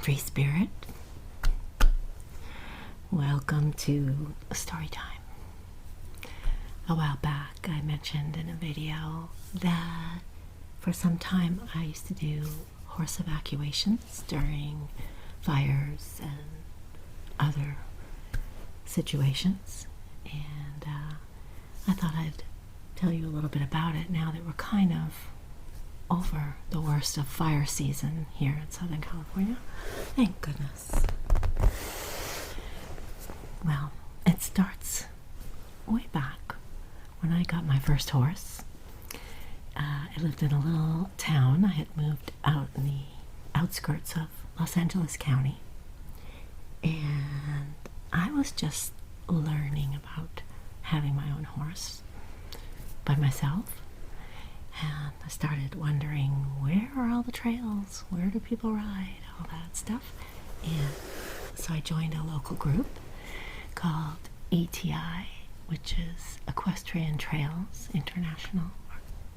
free spirit. Welcome to story time. A while back I mentioned in a video that for some time I used to do horse evacuations during fires and other situations, and I thought I'd tell you a little bit about it now that we're kind of over the worst of fire season here in Southern California. Thank goodness. Well, it starts way back when I got my first horse. I lived in a little town. I had moved out in the outskirts of Los Angeles County, and I was just learning about having my own horse by myself. And I started wondering, where are all the trails? Where do people ride? All that stuff. And so I joined a local group called ETI, which is Equestrian Trails International.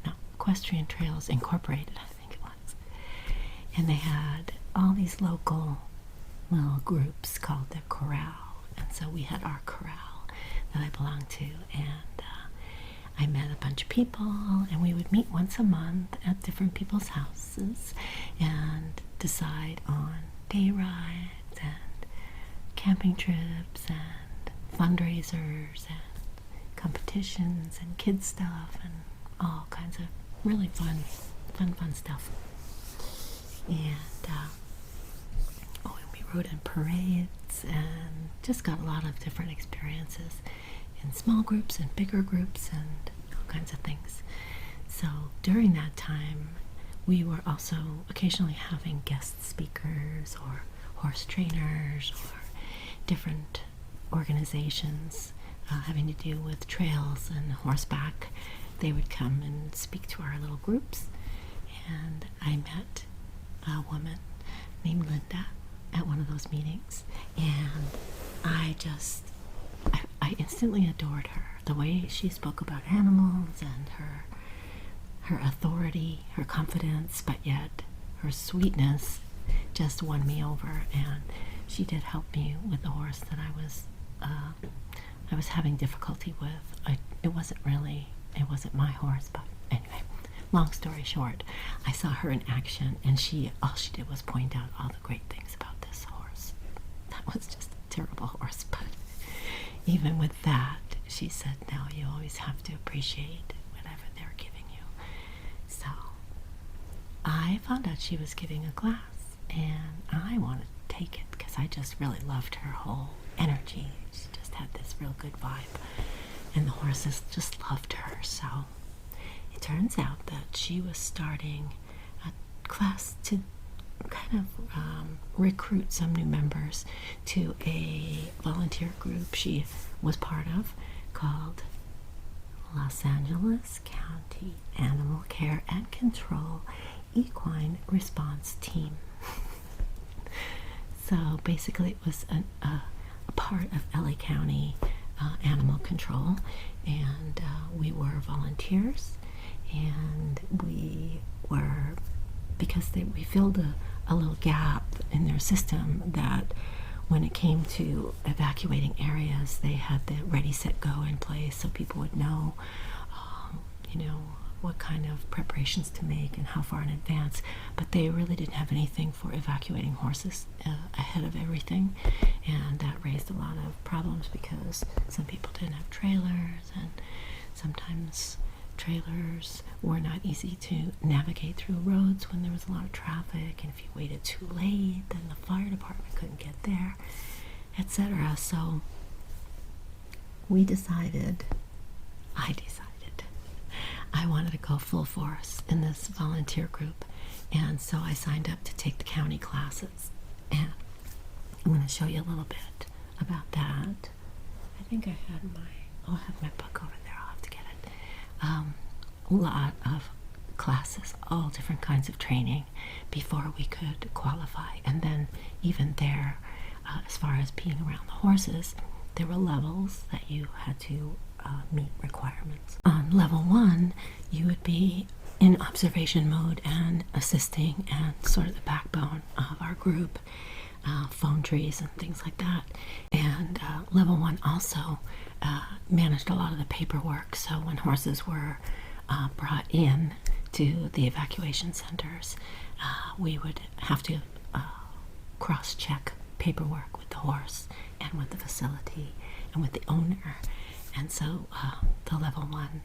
No, Equestrian Trails Incorporated, I think it was. And they had all these local little groups called the Corral. And so we had our corral that I belonged to, and I met a bunch of people, and we would meet once a month at different people's houses and decide on day rides and camping trips and fundraisers and competitions and kids stuff and all kinds of really fun stuff. And we rode in parades and just got a lot of different experiences in small groups and bigger groups and all kinds of things. So during that time, we were also occasionally having guest speakers or horse trainers or different organizations having to do with trails and horseback. They would come and speak to our little groups, and I met a woman named Linda at one of those meetings, and I instantly adored her. The way she spoke about animals and her authority, her confidence, but yet her sweetness just won me over. And she did help me with the horse that I was having difficulty with. It wasn't my horse, but anyway, long story short, I saw her in action, and all she did was point out all the great things about this horse. That was just a terrible horse, but even with that, she said, no, you always have to appreciate whatever they're giving you. So I found out she was giving a class, and I wanted to take it because I just really loved her whole energy. She just had this real good vibe, and the horses just loved her. So it turns out that she was starting a class to kind of recruit some new members to a volunteer group she was part of called Los Angeles County Animal Care and Control Equine Response Team. So basically it was a part of LA County Animal Control, and we were volunteers, and because we filled a little gap in their system that when it came to evacuating areas, they had the ready, set, go in place so people would know, what kind of preparations to make and how far in advance. But they really didn't have anything for evacuating horses ahead of everything, and that raised a lot of problems because some people didn't have trailers, and sometimes trailers were not easy to navigate through roads when there was a lot of traffic, and if you waited too late, then the fire department couldn't get there, etc. So I wanted to go full force in this volunteer group, and so I signed up to take the county classes, and I'm going to show you a little bit about that. I think I have my book over there. I'll have to get it. A lot of classes, all different kinds of training before we could qualify. And then even there, as far as being around the horses, there were levels that you had to meet requirements. On level 1, you would be in observation mode and assisting and sort of the backbone of our group. phone trees and things like that. And level 1 also managed a lot of the paperwork. So when horses were brought in to the evacuation centers, we would have to cross-check paperwork with the horse and with the facility and with the owner. And so the level 1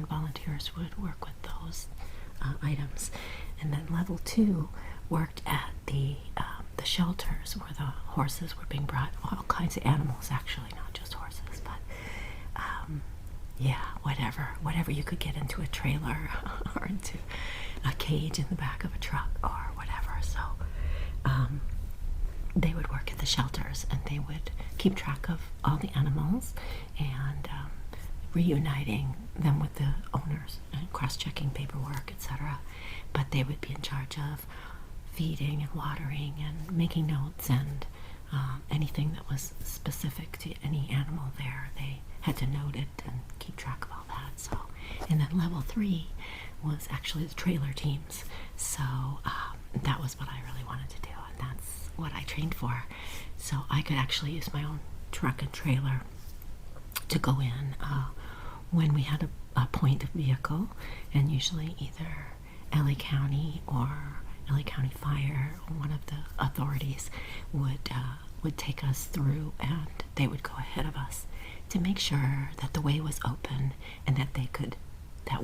volunteers would work with those items. And then level 2 worked at the shelters where the horses were being brought, all kinds of animals actually, not just horses, but yeah, whatever you could get into a trailer or into a cage in the back of a truck or whatever. So they would work at the shelters and they would keep track of all the animals and reuniting them with the owners and cross-checking paperwork, etc. But they would be in charge of feeding and watering and making notes and anything that was specific to any animal there. They had to note it and keep track of all that. So, and then level 3 was actually the trailer teams. So that was what I really wanted to do, and that's what I trained for. So I could actually use my own truck and trailer to go in when we had a point of vehicle, and usually either LA County or LA County Fire, or one of the authorities would take us through, and they would go ahead of us to make sure that the way was open and that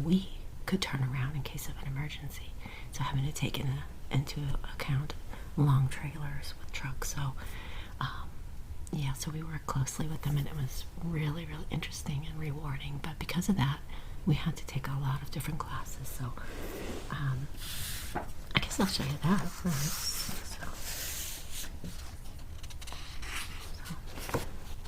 we could turn around in case of an emergency. So having to take into account long trailers with trucks. So yeah, so we worked closely with them, and it was really, really interesting and rewarding. But because of that, we had to take a lot of different classes. So I guess I'll show you that first. So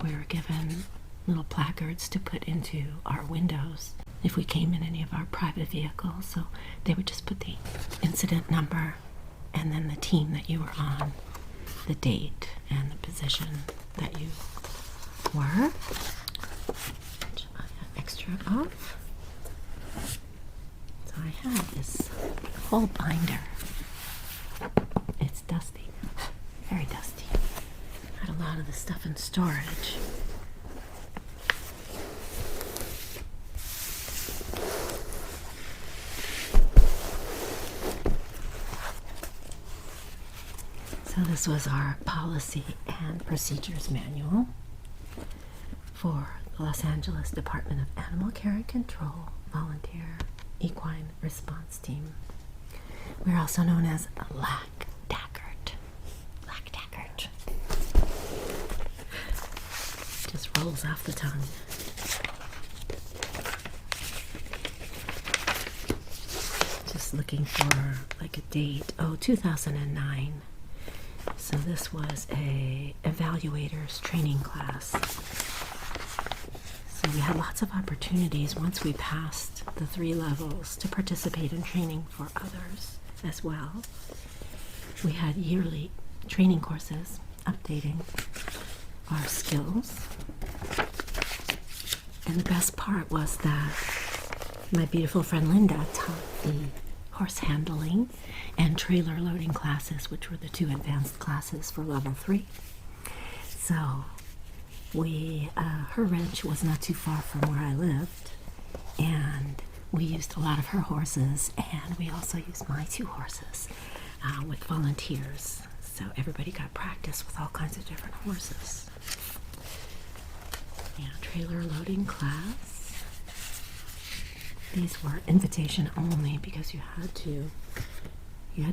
we were given little placards to put into our windows if we came in any of our private vehicles. So they would just put the incident number and then the team that you were on, the date, and the position that you were. Which I have extra of. So I have this whole binder. It's dusty, very dusty. I had a lot of the stuff in storage. So this was our policy and procedures manual for the Los Angeles Department of Animal Care and Control Volunteer Equine Response Team. We're also known as LAC Daggert. LAC Daggert. Just rolls off the tongue. Just looking for like a date. Oh, 2009. So this was a evaluators training class. So we had lots of opportunities once we passed the 3 levels to participate in training for others as well. We had yearly training courses updating our skills. And the best part was that my beautiful friend Linda taught the horse handling and trailer loading classes, which were the 2 advanced classes for level 3. So her ranch was not too far from where I lived, and we used a lot of her horses, and we also used my 2 horses with volunteers. So everybody got practice with all kinds of different horses. Yeah, trailer loading class. These were invitation only because you had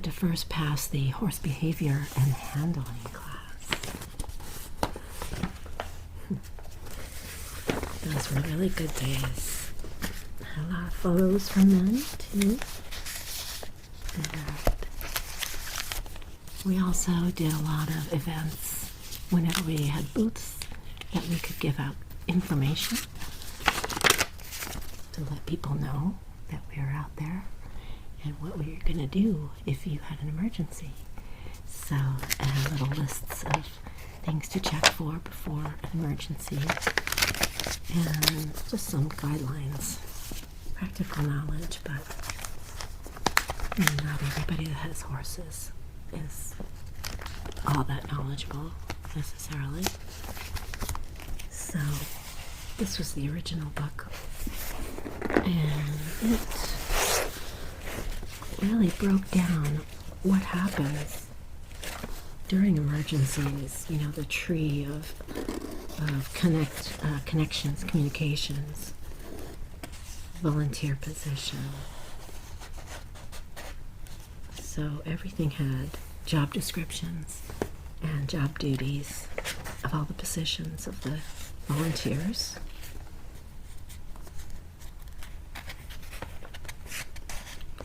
to first pass the horse behavior and handling class. Those were really good days. I had a lot of photos from them too. And we also did a lot of events whenever we had booths that we could give out information to let people know that we were out there and what we were going to do if you had an emergency. So I had little lists of things to check for before an emergency and just some guidelines, practical knowledge, but not everybody that has horses is all that knowledgeable necessarily. So this was the original book, and it really broke down what happens during emergencies, you know, the tree of connections, communications, volunteer position. So everything had job descriptions and job duties of all the positions of the volunteers.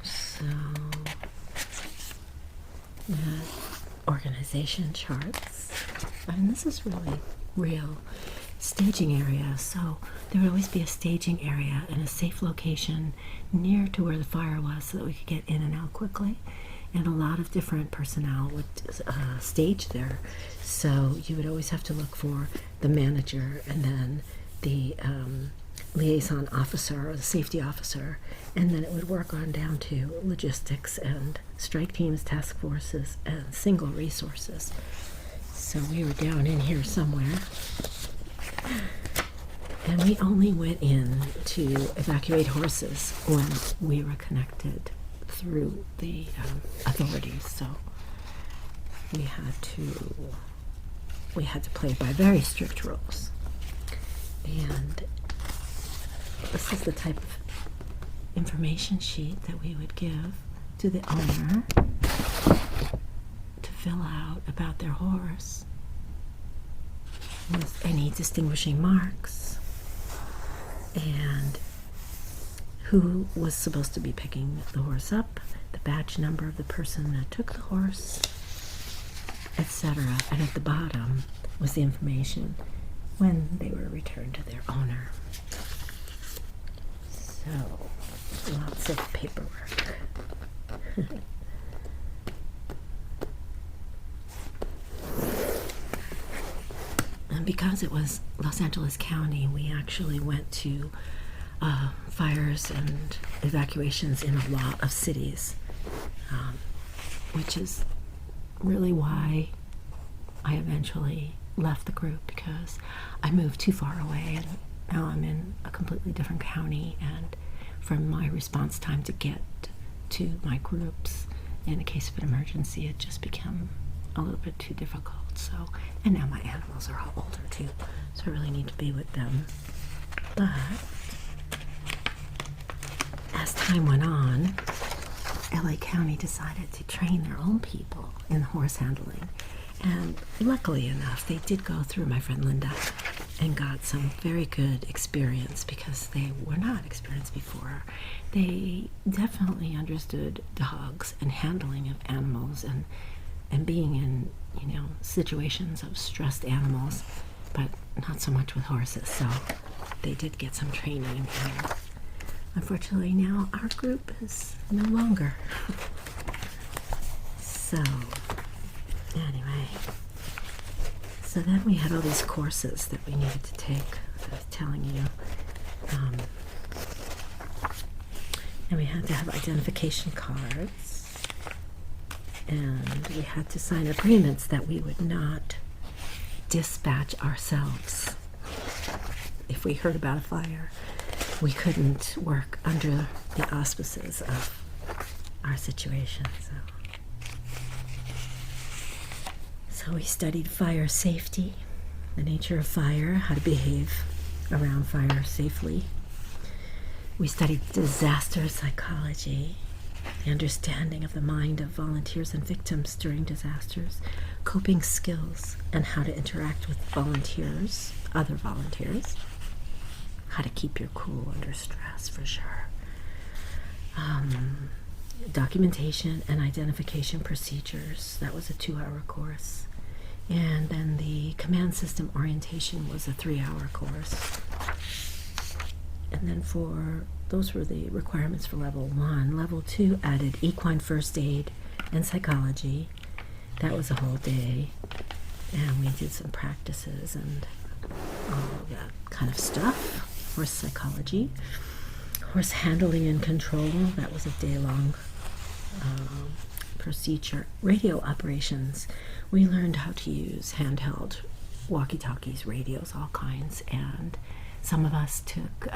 So we had organization charts, and this is really real. Staging area, so there would always be a staging area and a safe location near to where the fire was so that we could get in and out quickly, and a lot of different personnel would stage there, so you would always have to look for the manager and then the liaison officer or the safety officer, and then it would work on down to logistics and strike teams, task forces, and single resources. So we were down in here somewhere, and we only went in to evacuate horses when we were connected through the authorities. So we had to play by very strict rules. And this is the type of information sheet that we would give to the owner to fill out about their horse, with any distinguishing marks, and who was supposed to be picking the horse up, the badge number of the person that took the horse, etc. And at the bottom was the information when they were returned to their owner. So, lots of paperwork. And because it was Los Angeles County, we actually went to fires and evacuations in a lot of cities, which is really why I eventually left the group, because I moved too far away and now I'm in a completely different county, and from my response time to get to my groups in a case of an emergency, it just became a little bit too difficult. So, and now my animals are all older too, so I really need to be with them. But as time went on, LA County decided to train their own people in horse handling. And luckily enough, they did go through my friend Linda and got some very good experience, because they were not experienced before. They definitely understood dogs and handling of animals and being in, you know, situations of stressed animals, but not so much with horses. So they did get some training, and unfortunately now our group is no longer. So anyway, so then we had all these courses that we needed to take, I was telling you, and we had to have identification cards, and we had to sign agreements that we would not dispatch ourselves. If we heard about a fire, we couldn't work under the auspices of our situation. So we studied fire safety, the nature of fire, how to behave around fire safely. We studied disaster psychology, the understanding of the mind of volunteers and victims during disasters, coping skills, and how to interact with volunteers, other volunteers, how to keep your cool under stress, for sure. Documentation and identification procedures, that was a 2-hour course. And then the command system orientation was a 3-hour course. And then those were the requirements for level 1. Level 2 added equine first aid and psychology. That was a whole day. And we did some practices and all of that kind of stuff. Horse psychology. Horse handling and control, that was a day-long procedure, radio operations, we learned how to use handheld walkie-talkies, radios, all kinds, and some of us took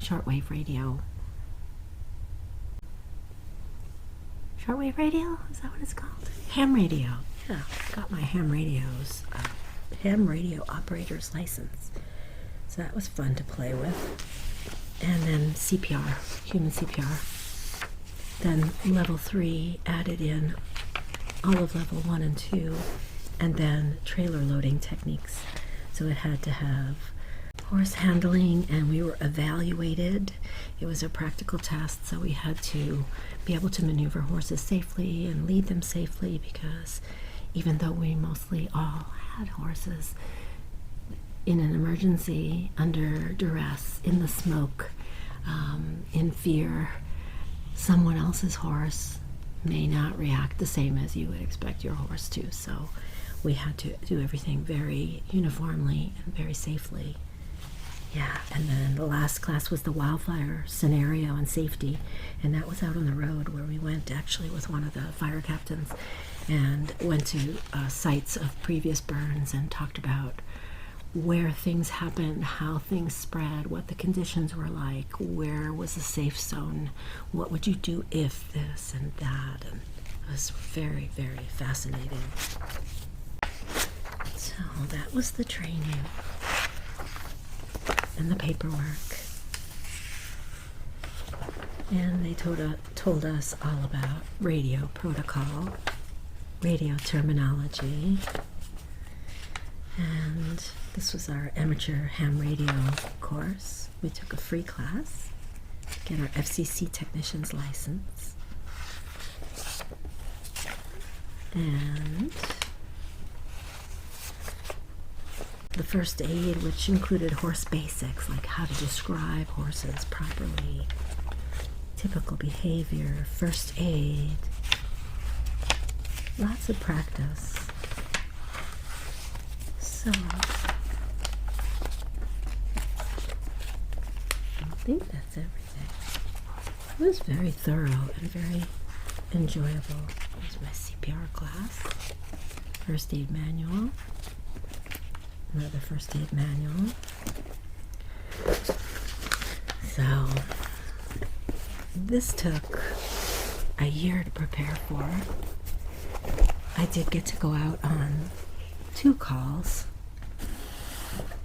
shortwave radio. Shortwave radio? Is that what it's called? Ham radio. Yeah, got my ham radio operator's license. So that was fun to play with. And then CPR, human CPR. Then level 3 added in all of level 1 and 2, and then trailer loading techniques. So it had to have horse handling, and we were evaluated. It was a practical test, so we had to be able to maneuver horses safely and lead them safely, because even though we mostly all had horses, in an emergency, under duress, in the smoke, in fear, someone else's horse may not react the same as you would expect your horse to. So we had to do everything very uniformly and very safely. Yeah, and then the last class was the wildfire scenario and safety, and that was out on the road, where we went actually with one of the fire captains and went to sites of previous burns and talked about where things happened, how things spread, what the conditions were like, where was the safe zone, what would you do if this and that, and it was very, very fascinating. So that was the training and the paperwork. And they told us all about radio protocol, radio terminology, and this was our amateur ham radio course. We took a free class, get our FCC technician's license, and the first aid, which included horse basics, like how to describe horses properly, typical behavior, first aid, lots of practice. So I think that's everything. It was very thorough and very enjoyable. Here's my CPR class, first aid manual, another first aid manual. So this took a year to prepare for. I did get to go out on 2 calls,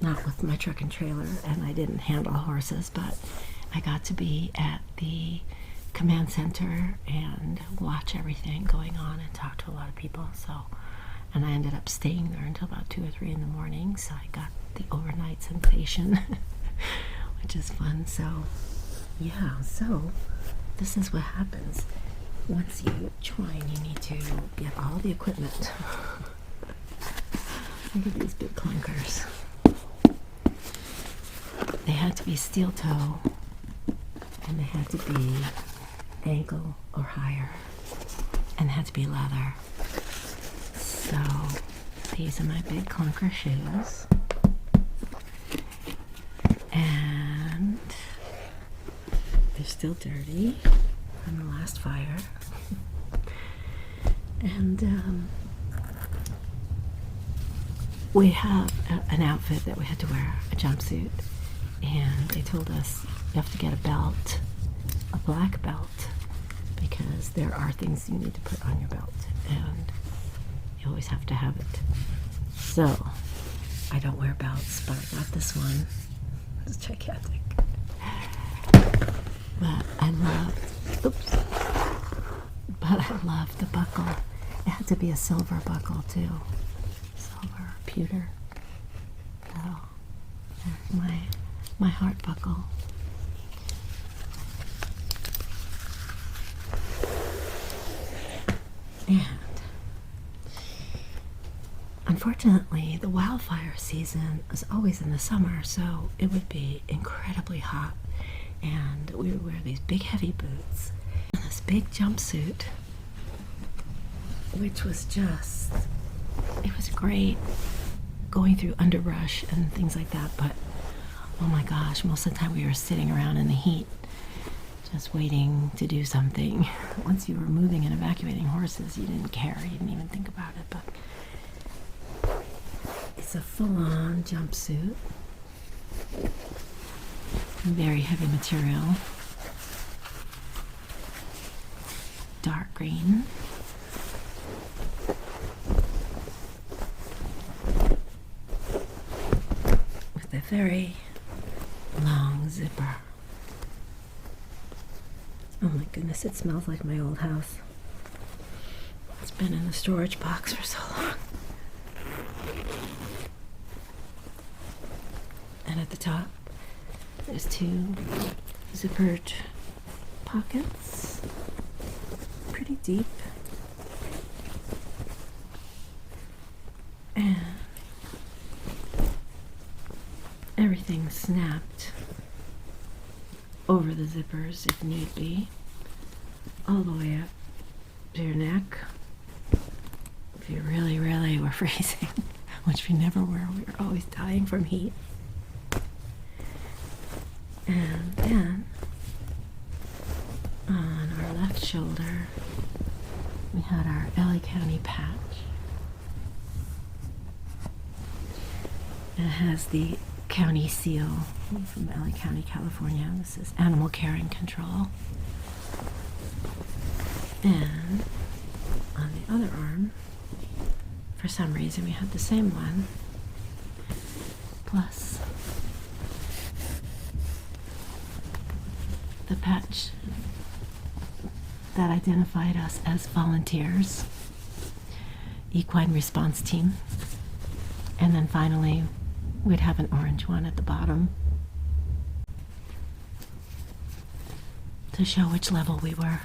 not with my truck and trailer, and I didn't handle horses, but I got to be at the command center and watch everything going on and talk to a lot of people. So, and I ended up staying there until about 2 or 3 in the morning, so I got the overnight sensation, which is fun. So yeah, so this is what happens. Once you join, you need to get all the equipment. Look at these big clunkers. They had to be steel toe, and they had to be ankle or higher, and had to be leather. So these are my big clunker shoes, and they're still dirty from the last fire. And we have an outfit that we had to wear, a jumpsuit, and they told us you have to get a belt, a black belt, because there are things you need to put on your belt, and you always have to have it. So I don't wear belts, but I got this one. It's gigantic. But I love the buckle. It had to be a silver buckle too. Silver, pewter. Oh, there's my heart buckle. And unfortunately, the wildfire season is always in the summer, so it would be incredibly hot, and we would wear these big heavy boots and this big jumpsuit, which was just, it was great going through underbrush and things like that, but oh my gosh, most of the time we were sitting around in the heat just waiting to do something. Once you were moving and evacuating horses, you didn't care, you didn't even think about it. But it's a full-on jumpsuit, very heavy material, dark green. With a very long zipper. Oh my goodness, it smells like my old house. It's been in the storage box for so long. And at the top, there's 2 zippered pockets. Pretty deep. And everything snapped over the zippers if need be, all the way up to your neck. If you really, really were freezing, which we never were, we were always dying from heat. And then on our left shoulder, we had our LA County patch. It has the county seal from LA County, California. This is Animal Care and Control. And on the other arm, for some reason, we had the same one, plus the patch that identified us as volunteers, equine response team. And then finally, we'd have an orange one at the bottom to show which level we were,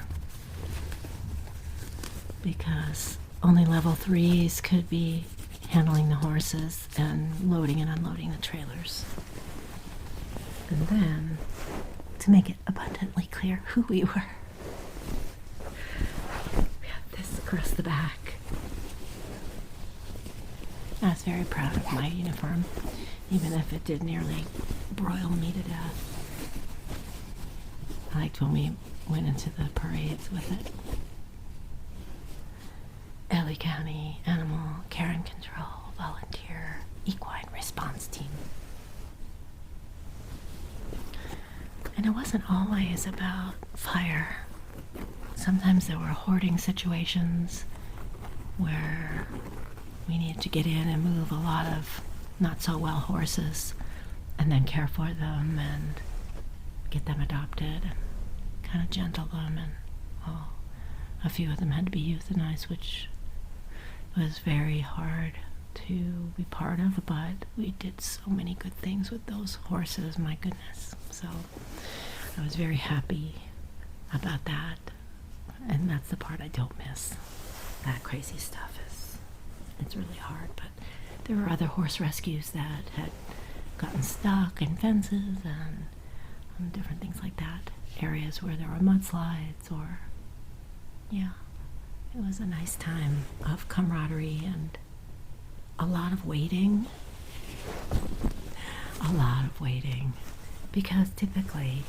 because only level 3s could be handling the horses and loading and unloading the trailers. And then, to make it abundantly clear who we were, we have this across the back. I was very proud of my uniform, even if it did nearly broil me to death. I liked when we went into the parades with it. LA County Animal Care and Control Volunteer Equine Response Team. And it wasn't always about fire. Sometimes there were hoarding situations where we needed to get in and move a lot of not so well horses and then care for them and get them adopted and kind of gentle them, and a few of them had to be euthanized, which was very hard to be part of, but we did so many good things with those horses, my goodness. So I was very happy about that, and that's the part I don't miss. That crazy stuff it's really hard, but there were other horse rescues that had gotten stuck in fences and different things like that, areas where there were mudslides, or it was a nice time of camaraderie and a lot of waiting, because typically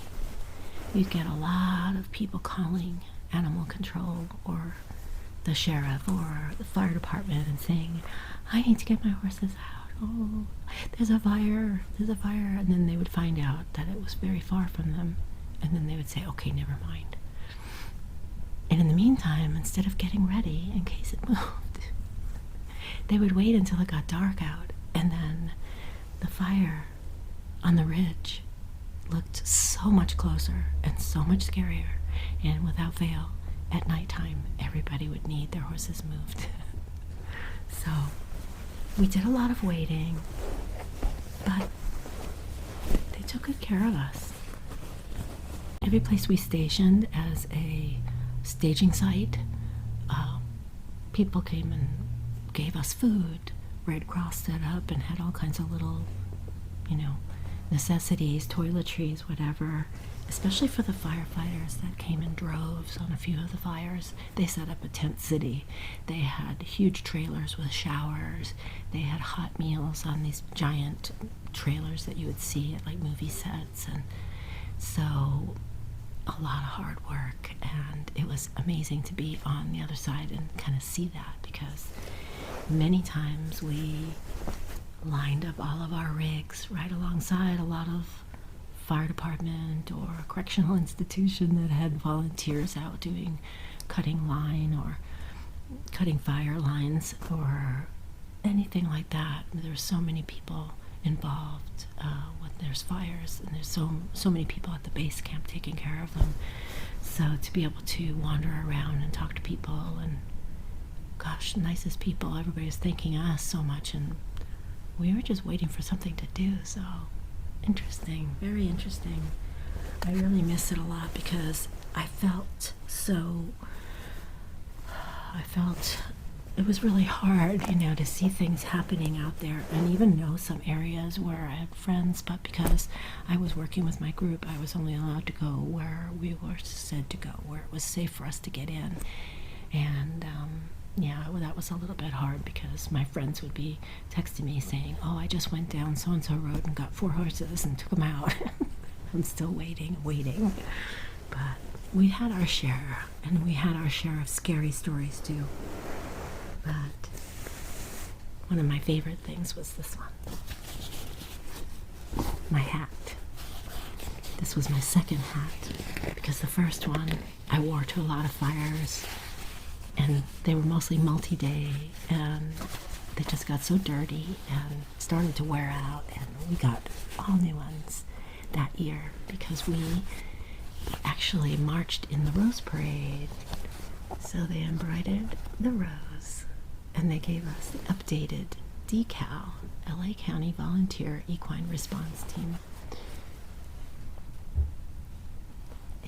you'd get a lot of people calling animal control or the sheriff or the fire department and saying, I need to get my horses out. Oh, there's a fire. And then they would find out that it was very far from them. And then they would say, okay, never mind. And in the meantime, instead of getting ready in case it moved, they would wait until it got dark out. And then the fire on the ridge looked so much closer and so much scarier. And without fail, at nighttime, everybody would need their horses moved. So we did a lot of waiting, but they took good care of us. Every place we stationed as a staging site, people came and gave us food. Red Cross set up and had all kinds of little, necessities, toiletries, whatever. Especially for the firefighters that came in droves on a few of the fires. They set up a tent city. They had huge trailers with showers. They had hot meals on these giant trailers that you would see at like movie sets. And so a lot of hard work, and it was amazing to be on the other side and kind of see that, because many times we lined up all of our rigs right alongside a lot of fire department or a correctional institution that had volunteers out doing cutting line or cutting fire lines or anything like that. There's so many people involved when there's fires, and there's so many people at the base camp taking care of them. So to be able to wander around and talk to people, and gosh, nicest people, everybody's thanking us so much, and we were just waiting for something to do. So interesting, very interesting. I really miss it a lot because I felt it was really hard, to see things happening out there, and even know some areas where I had friends, but because I was working with my group, I was only allowed to go where we were said to go, where it was safe for us to get in. And that was a little bit hard, because my friends would be texting me saying, oh, I just went down so-and-so road and got 4 horses and took them out. I'm still waiting. But we had our share, and we had our share of scary stories too. But one of my favorite things was this one. My hat. This was my second hat, because the first one I wore to a lot of fires, and they were mostly multi-day, and they just got so dirty and started to wear out, and we got all new ones that year because we actually marched in the Rose Parade. So they embroidered the rose, and they gave us the updated decal, LA County Volunteer Equine Response Team.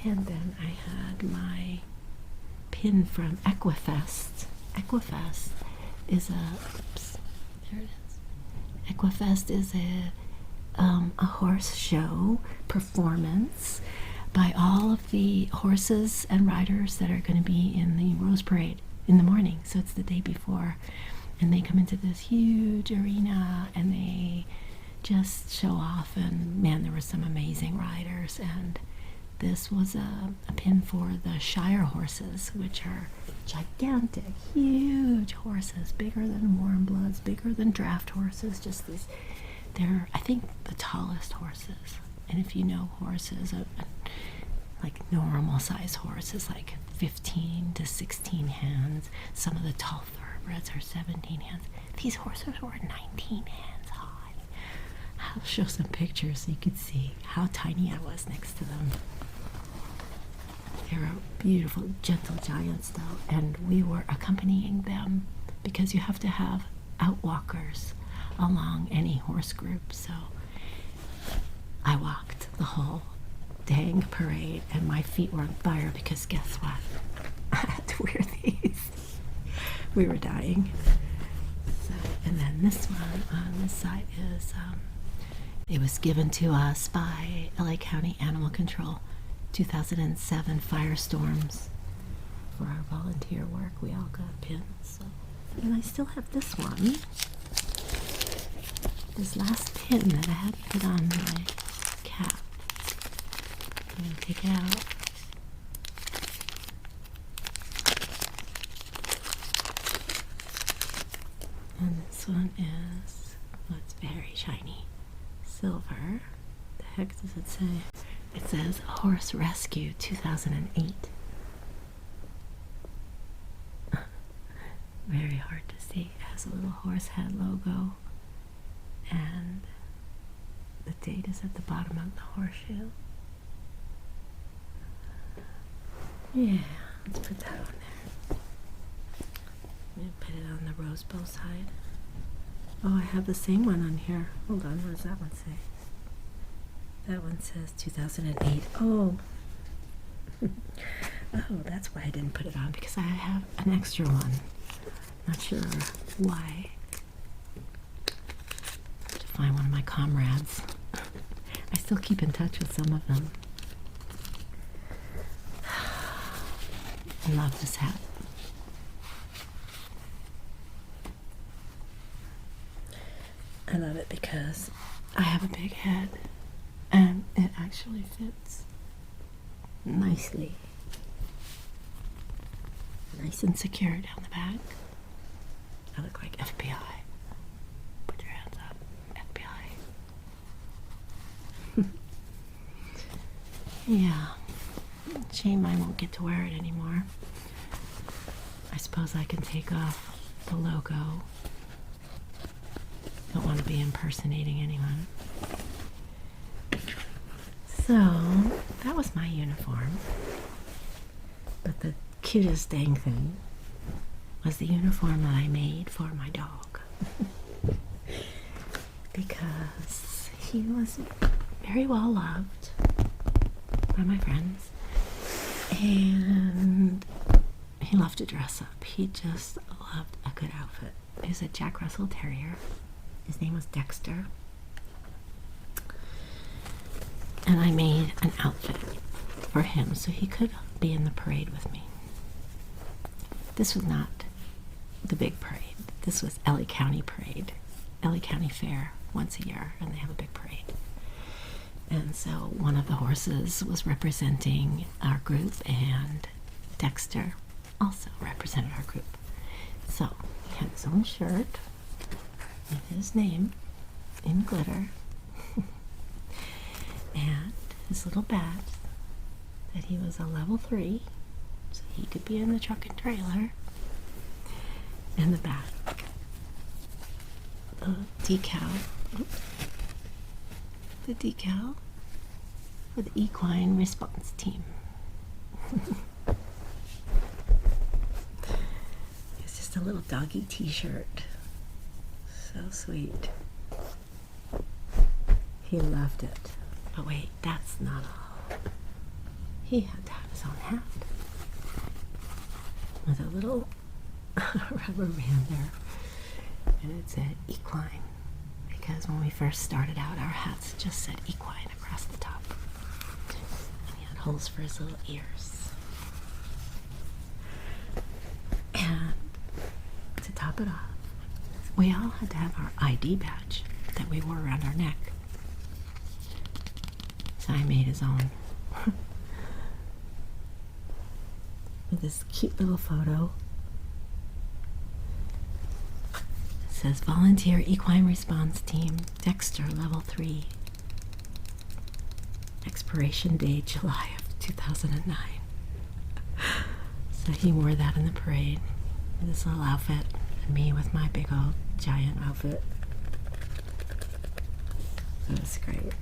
And then I had my pin from Equifest. Equifest is a horse show performance by all of the horses and riders that are going to be in the Rose Parade in the morning. So it's the day before, and they come into this huge arena and they just show off, and man, there were some amazing riders. And this was a pin for the Shire horses, which are gigantic, huge horses, bigger than warm bloods, bigger than draft horses. Just these, they're, I think, the tallest horses. And if you know horses, like normal size horses, like 15 to 16 hands. Some of the tall thoroughbreds are 17 hands. These horses were 19 hands high. I'll show some pictures so you can see how tiny I was next to them. They were beautiful, gentle giants, though, and we were accompanying them because you have to have outwalkers along any horse group. So I walked the whole dang parade, and my feet were on fire because guess what? I had to wear these. We were dying. So, and then this one on this side is, it was given to us by LA County Animal Control, 2007 firestorms. For our volunteer work, we all got pins. So. And I still have this one. This last pin that I had to put on my cap. I'm going to take it out. And this one is, well, it's very shiny. Silver. The heck does it say? It says Horse Rescue 2008. Very hard to see. It has a little horse head logo. And the date is at the bottom of the horseshoe. Yeah, let's put that on there. I'm going to put it on the rose bow side. Oh, I have the same one on here. Hold on, what does that one say? That one says 2008. Oh. Oh, that's why I didn't put it on, because I have an extra one. Not sure why. To find one of my comrades. I still keep in touch with some of them. I love this hat. I love it because I have a big head and it actually fits nicely. Nice and secure down the back. I look like FBI. Put your hands up, FBI. Yeah. Shame I won't get to wear it anymore. I suppose I can take off the logo. Don't want to be impersonating anyone. So, that was my uniform. But the cutest dang thing was the uniform that I made for my dog. Because he was very well loved by my friends. And he loved to dress up. He just loved a good outfit. He was a Jack Russell Terrier. His name was Dexter. And I made an outfit for him so he could be in the parade with me. This was not the big parade. This was LA County Parade. LA County Fair once a year, and they have a big parade. And so one of the horses was representing our group, and Dexter also represented our group. So he had his own shirt with his name in glitter and his little badge that he was a level 3, so he could be in the truck and trailer. And the back, the decal for the equine response team. It's just a little doggy t-shirt. So sweet. He loved it. But wait, that's not all. He had to have his own hat with a little rubber band there. And it said equine. Because when we first started out, our hats just said equine across the top. And he had holes for his little ears. And to top it off, we all had to have our ID badge that we wore around our neck. So I made his own. With this cute little photo. It says Volunteer Equine Response Team, Dexter, level 3. Expiration date July of 2009. So he wore that in the parade. With this little outfit. And me with my big old giant outfit. It was great.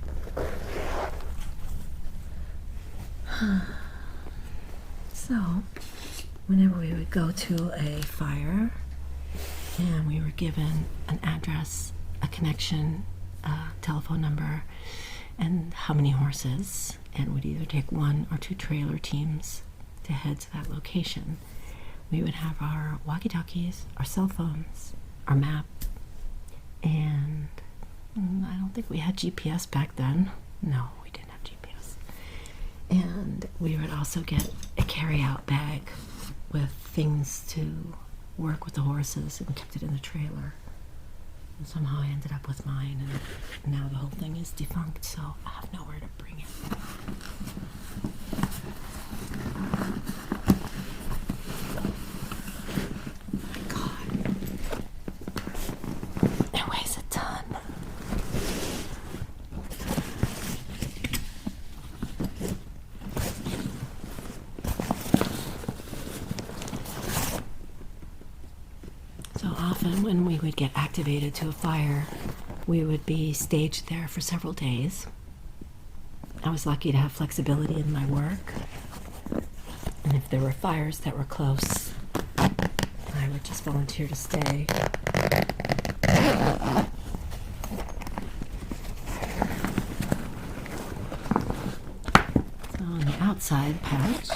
So, whenever we would go to a fire and we were given an address, a connection, a telephone number, and how many horses, and would either take 1 or 2 trailer teams to head to that location, we would have our walkie-talkies, our cell phones, our map, and I don't think we had GPS back then. No, we didn't have GPS. And we would also get a carry-out bag with things to work with the horses, and we kept it in the trailer. And somehow I ended up with mine, and now the whole thing is defunct, so I have nowhere to bring it. It weighs a ton. So often when we would get activated to a fire, we would be staged there for several days. I was lucky to have flexibility in my work. And if there were fires that were close, I would just volunteer to stay. So on the outside patch,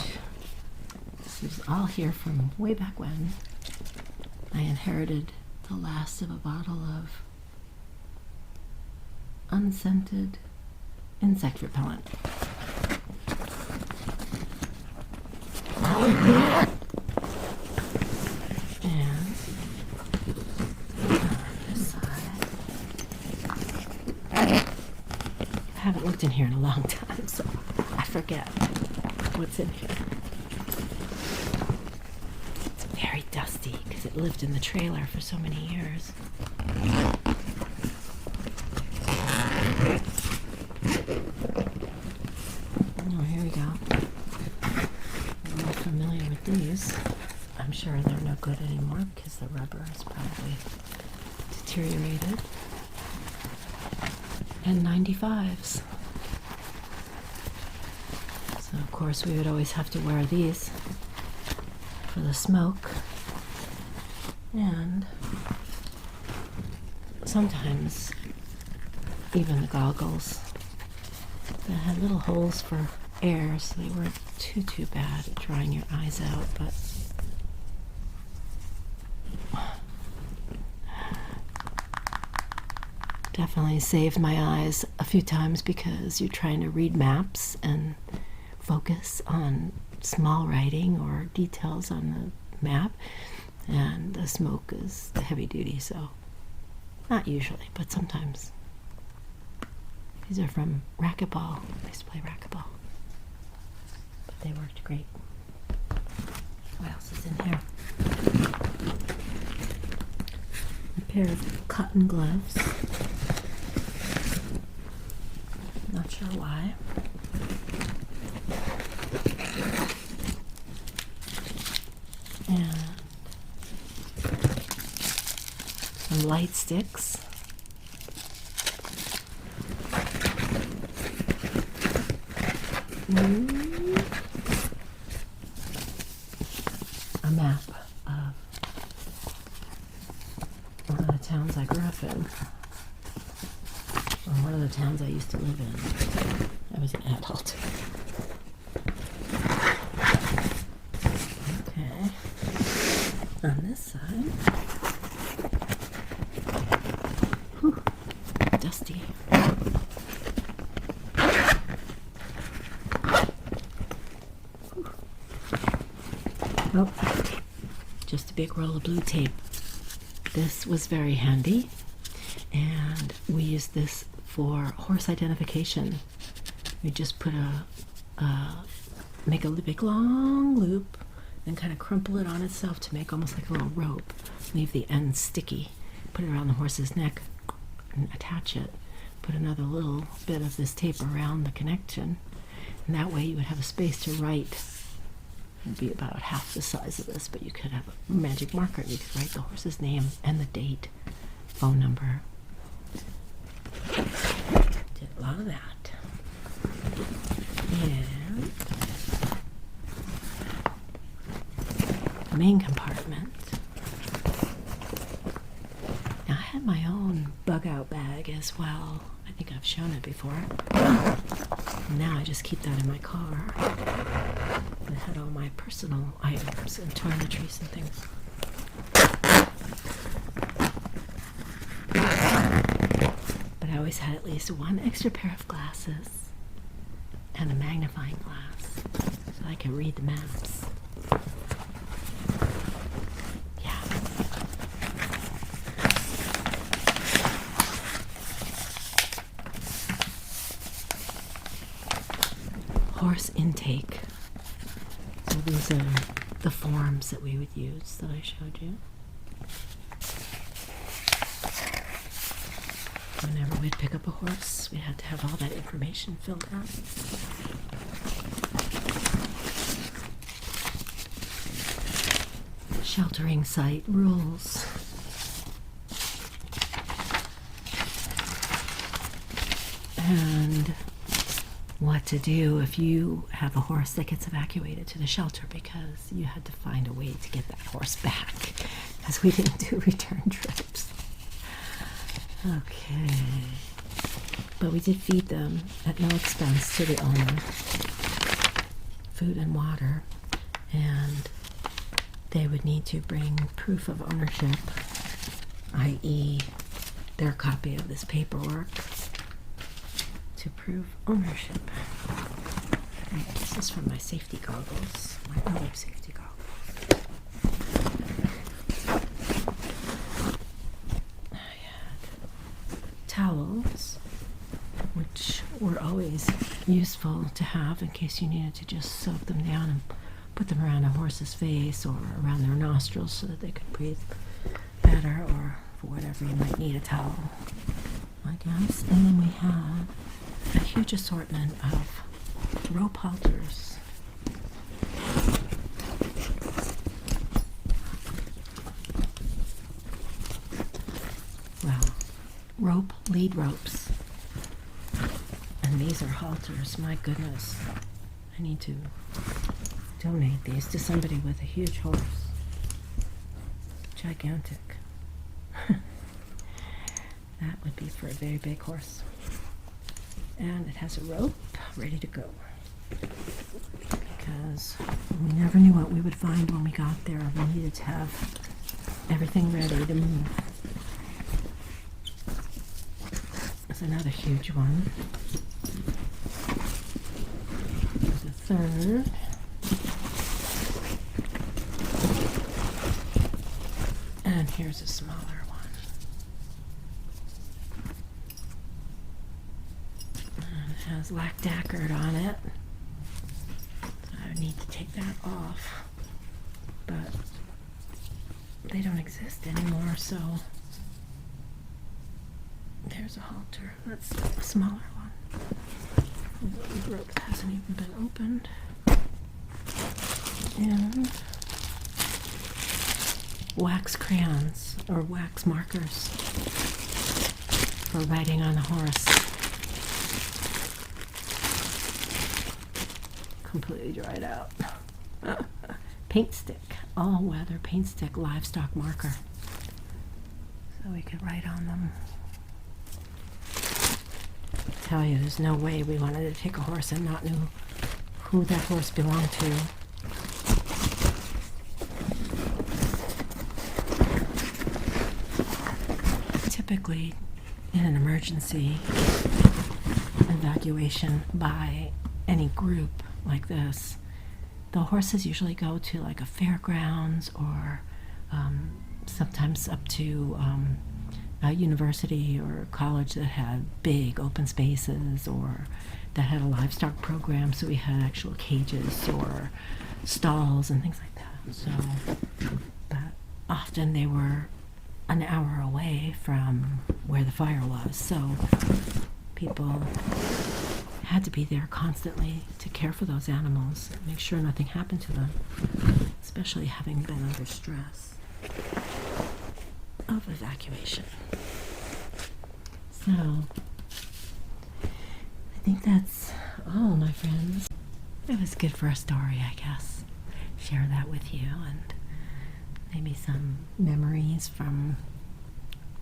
this is all here from way back when. I inherited the last of a bottle of unscented insect repellent. And this side. I haven't looked in here in a long time, so I forget. what's in here. It's very dusty because it lived in the trailer for so many years. Oh, here we go. I'm not familiar with these. I'm sure they're no good anymore because the rubber is probably deteriorated. And 95s. So of course we would always have to wear these for the smoke. And sometimes even the goggles that had little holes for air, so they weren't too bad at drying your eyes out, but definitely saved my eyes a few times because you're trying to read maps and focus on small writing or details on the map, and the smoke is heavy duty, so not usually, but sometimes. These are from racquetball. I used to play racquetball, but they worked great. What else is in here? A pair of cotton gloves. Not sure why. And some light sticks. A map of one of the towns I grew up in, or one of the towns I used to live in. I was an adult. Okay. On this side, whew, dusty. Oh, just a big roll of blue tape. This was very handy, and we used this for horse identification. We just put make a big long loop and kind of crumple it on itself to make almost like a little rope. Leave the end sticky, put it around the horse's neck and attach it. Put another little bit of this tape around the connection, and that way you would have a space to write. It'd be about half the size of this, but you could have a magic marker and you could write the horse's name and the date, phone number. Did a lot of that. And the main compartment. Now I had my own bug out bag as well. I think I've shown it before. Now I just keep that in my car. It had all my personal items and toiletries and things. But I always had at least one extra pair of glasses and a magnifying glass so I could read the maps. Yeah. Horse intake. So these are the forms that we would use that I showed you. Whenever we'd pick up a horse, we had to have all that information filled out. Sheltering site rules. And what to do if you have a horse that gets evacuated to the shelter because you had to find a way to get that horse back because we didn't do return trips. Okay. But we did feed them at no expense to the owner. Food and water. And they would need to bring proof of ownership, i.e. their copy of this paperwork to prove ownership. Right, this is from my safety goggles, my other safety goggles. I had towels, which were always useful to have in case you needed to just soak them down and put them around a horse's face or around their nostrils so that they could breathe better, or for whatever you might need a towel, I guess. And then we have a huge assortment of rope halters. Well, lead ropes. And these are halters. My goodness. I need to donate these to somebody with a huge horse. Gigantic. That would be for a very big horse. And it has a rope ready to go. Because we never knew what we would find when we got there. We needed to have everything ready to move. There's another huge one. There's a third. And here's a smaller one. And it has lactacard on it. I need to take that off. But they don't exist anymore, so there's a halter. That's a smaller one. The rope hasn't even been opened. And wax crayons or wax markers for riding on a horse. Completely dried out. Paint stick, all-weather paint stick livestock marker. So we could write on them. I tell you, there's no way we wanted to take a horse and not know who that horse belonged to. Typically, in an emergency evacuation by any group like this, the horses usually go to like a fairgrounds or sometimes up to a university or college that had big open spaces or that had a livestock program, so we had actual cages or stalls and things like that. So, but often they were an hour away from where the fire was, so people had to be there constantly to care for those animals, make sure nothing happened to them, especially having been under stress of evacuation. So, I think that's all, my friends. It was good for a story, I guess. Share that with you, and maybe some memories from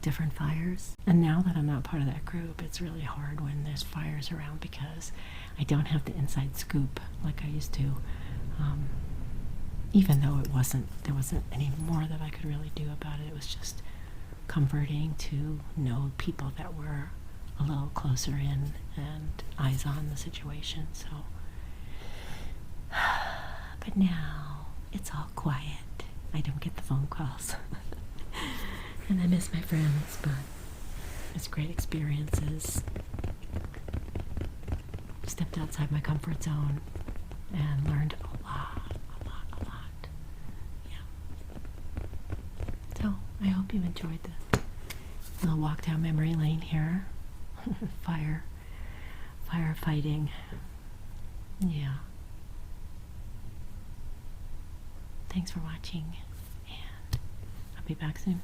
different fires. And now that I'm not part of that group, it's really hard when there's fires around because I don't have the inside scoop like I used to. Even though there wasn't any more that I could really do about it. It was just comforting to know people that were a little closer in and eyes on the situation. So, but now it's all quiet. I don't get the phone calls. And I miss my friends, but it's great experiences. Stepped outside my comfort zone and learned a lot. Yeah. So I hope you enjoyed the little walk down memory lane here. Firefighting. Yeah. Thanks for watching, and I'll be back soon.